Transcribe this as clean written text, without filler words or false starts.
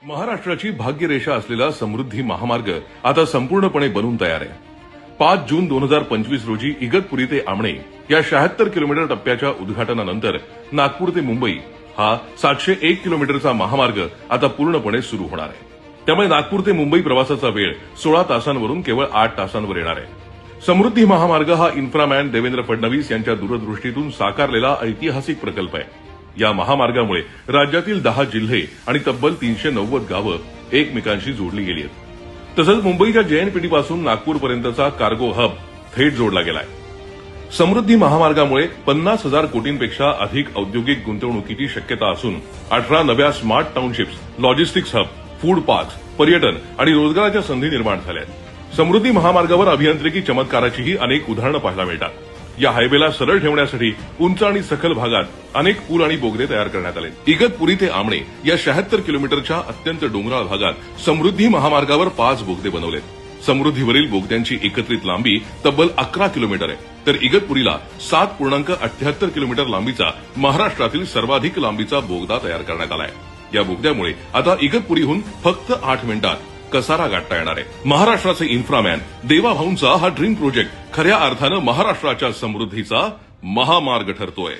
महाराष्ट्राची भाग्यरेषा असलेला समृद्धी महामार्ग आता संपूर्णपणे बनून तयार आहे। 5 जून 2025 रोजी इगतपुरी ते आमणे या 76 किलोमीटर टप्प्याच्या उद्घाटनानंतर नागपूर ते मुंबई हा 701 किलोमीटरचा महामार्ग आता पूर्णपणे सुरू होणार आहे। त्यामुळे नागपूर ते मुंबई प्रवासाचा वेळ 16 तासांवरून केवळ 8 तासांवर येणार आहे। समृद्धी महामार्ग हा इन्फ्रामॅन देवेंद्र फडणवीस यांच्या दूरदृष्टीतून साकारलेला ऐतिहासिक प्रकल्प आहे। या महामार्गामुळे राज्यातील 10 जिल्हे आणि तब्बल 390 गावं एकमेकांशी जोडली गेली आहेत। तसंच मुंबईच्या JNPT पासून नागपूरपर्यंतचा कार्गो हब थेट जोडला गेलाय। समृद्धी महामार्गामुळे 50,000 कोटींपेक्षा अधिक औद्योगिक गुंतवणुकीची शक्यता असून 18 नव्या smart townships, logistics hub, food parks, पर्यटन आणि रोजगाराच्या संधी निर्माण झाल्या आहेत। समृद्धी महामार्गावर अभियांत्रिकी चमत्काराचीही अनेक उदाहरणं पाहायला मिळतात। या हायवेला सरळ ठेवण्यासाठी उंच आणि सखल भागात अनेक पूल आणि बोगदे तयार करण्यात आले। इगतपुरी ते आमणे या 76 किलोमीटरच्या अत्यंत डोंगराळ भागात समृद्धी महामार्गावर 5 बोगदे बनवलेत। समृद्धीवरील बोगद्यांची एकत्रित लांबी तब्बल 11 किलोमीटर आहे, तर इगतपुरीला 7.78 किलोमीटर लांबीचा महाराष्ट्रातील सर्वाधिक लांबीचा बोगदा तयार करण्यात आलाय। या बोगद्यामुळे आता इगतपुरीहून फक्त 8 मिनिटात कसारा गाठता येणार आहे। महाराष्ट्राचे इन्फ्रामॅन देवा भाऊंचा हा ड्रीम प्रोजेक्ट खऱ्या अर्थानं महाराष्ट्राच्या समृद्धीचा महामार्ग ठरतोय।